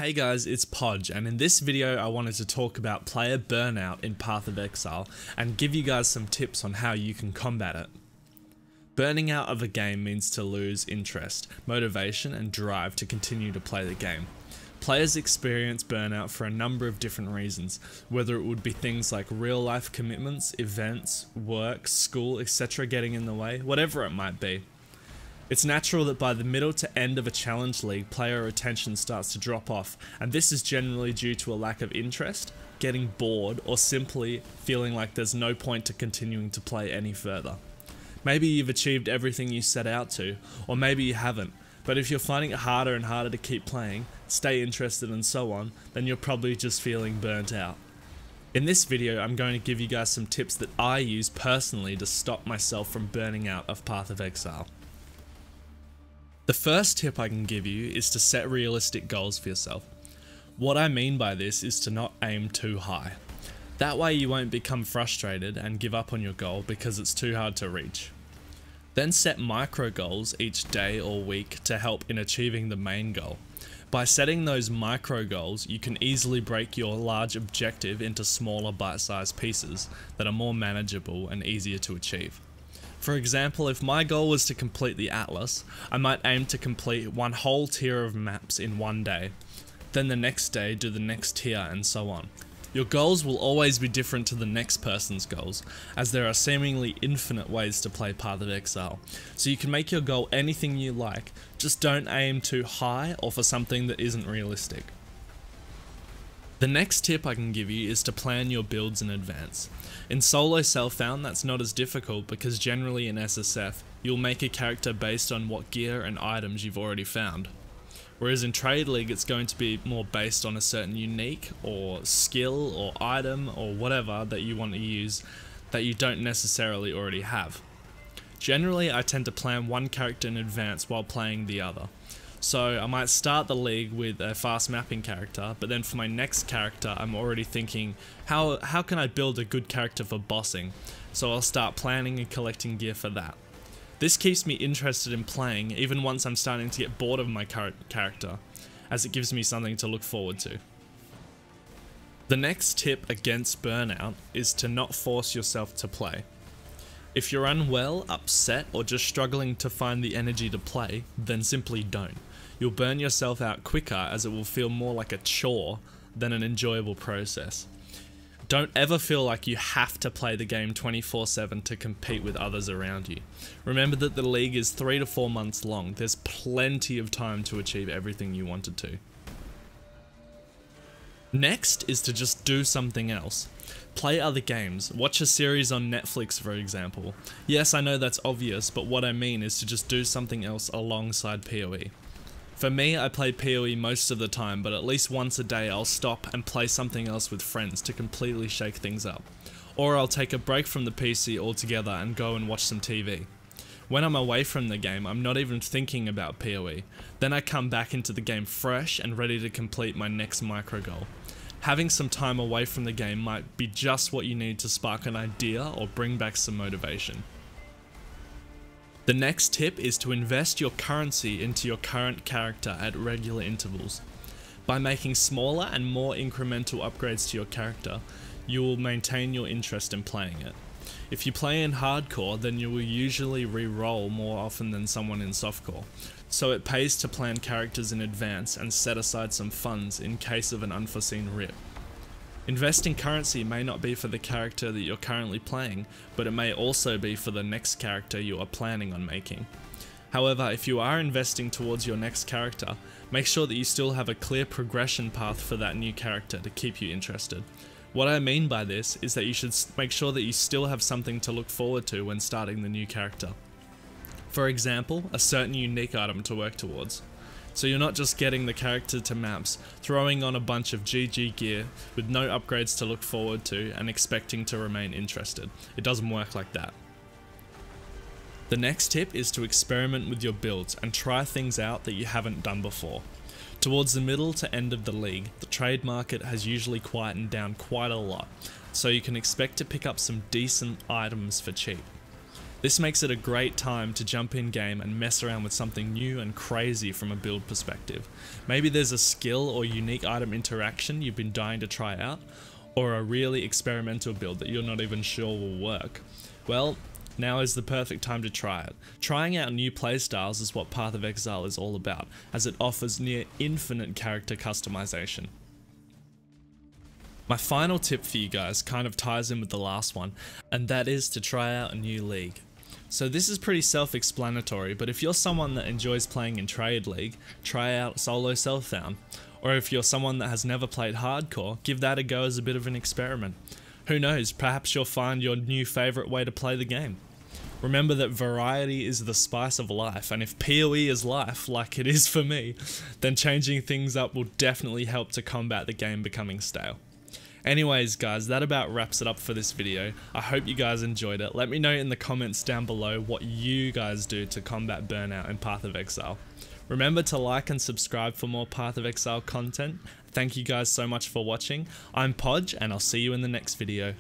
Hey guys, it's Podge, and in this video I wanted to talk about player burnout in Path of Exile and give you guys some tips on how you can combat it. Burning out of a game means to lose interest, motivation and drive to continue to play the game. Players experience burnout for a number of different reasons, whether it would be things like real life commitments, events, work, school, etc. getting in the way, whatever it might be. It's natural that by the middle to end of a challenge league, player attention starts to drop off, and this is generally due to a lack of interest, getting bored, or simply feeling like there's no point to continuing to play any further. Maybe you've achieved everything you set out to, or maybe you haven't, but if you're finding it harder and harder to keep playing, stay interested and so on, then you're probably just feeling burnt out. In this video, I'm going to give you guys some tips that I use personally to stop myself from burning out of Path of Exile. The first tip I can give you is to set realistic goals for yourself. What I mean by this is to not aim too high. That way you won't become frustrated and give up on your goal because it's too hard to reach. Then set micro goals each day or week to help in achieving the main goal. By setting those micro goals, you can easily break your large objective into smaller bite-sized pieces that are more manageable and easier to achieve. For example, if my goal was to complete the Atlas, I might aim to complete one whole tier of maps in one day, then the next day do the next tier and so on. Your goals will always be different to the next person's goals, as there are seemingly infinite ways to play Path of Exile, so you can make your goal anything you like, just don't aim too high or for something that isn't realistic. The next tip I can give you is to plan your builds in advance. In solo self-found that's not as difficult because generally in SSF you'll make a character based on what gear and items you've already found. Whereas in Trade League it's going to be more based on a certain unique or skill or item or whatever that you want to use that you don't necessarily already have. Generally I tend to plan one character in advance while playing the other. So I might start the league with a fast mapping character, but then for my next character I'm already thinking, how can I build a good character for bossing? So I'll start planning and collecting gear for that. This keeps me interested in playing even once I'm starting to get bored of my current character, as it gives me something to look forward to. The next tip against burnout is to not force yourself to play. If you're unwell, upset, or just struggling to find the energy to play, then simply don't. You'll burn yourself out quicker as it will feel more like a chore than an enjoyable process. Don't ever feel like you have to play the game 24/7 to compete with others around you. Remember that the league is 3 to 4 months long. There's plenty of time to achieve everything you wanted to. Next is to just do something else. Play other games. Watch a series on Netflix, for example. Yes, I know that's obvious, but what I mean is to just do something else alongside PoE. For me, I play PoE most of the time, but at least once a day I'll stop and play something else with friends to completely shake things up. Or I'll take a break from the PC altogether and go and watch some TV. When I'm away from the game, I'm not even thinking about PoE. Then I come back into the game fresh and ready to complete my next micro goal. Having some time away from the game might be just what you need to spark an idea or bring back some motivation. The next tip is to invest your currency into your current character at regular intervals. By making smaller and more incremental upgrades to your character, you will maintain your interest in playing it. If you play in hardcore, then you will usually re-roll more often than someone in softcore, so it pays to plan characters in advance and set aside some funds in case of an unforeseen rip. Investing currency may not be for the character that you're currently playing, but it may also be for the next character you are planning on making. However, if you are investing towards your next character, make sure that you still have a clear progression path for that new character to keep you interested. What I mean by this is that you should make sure that you still have something to look forward to when starting the new character. For example, a certain unique item to work towards. So you're not just getting the character to maps, throwing on a bunch of GG gear with no upgrades to look forward to and expecting to remain interested. It doesn't work like that. The next tip is to experiment with your builds and try things out that you haven't done before. Towards the middle to end of the league, the trade market has usually quietened down quite a lot, so you can expect to pick up some decent items for cheap. This makes it a great time to jump in game and mess around with something new and crazy from a build perspective. Maybe there's a skill or unique item interaction you've been dying to try out, or a really experimental build that you're not even sure will work. Well, now is the perfect time to try it. Trying out new playstyles is what Path of Exile is all about, as it offers near infinite character customization. My final tip for you guys kind of ties in with the last one, and that is to try out a new league. So this is pretty self-explanatory, but if you're someone that enjoys playing in Trade League, try out Solo Self-Found. Or if you're someone that has never played Hardcore, give that a go as a bit of an experiment. Who knows, perhaps you'll find your new favourite way to play the game. Remember that variety is the spice of life, and if PoE is life, like it is for me, then changing things up will definitely help to combat the game becoming stale. Anyways guys, that about wraps it up for this video. I hope you guys enjoyed it. Let me know in the comments down below what you guys do to combat burnout in Path of Exile. Remember to like and subscribe for more Path of Exile content. Thank you guys so much for watching. I'm Podge, and I'll see you in the next video.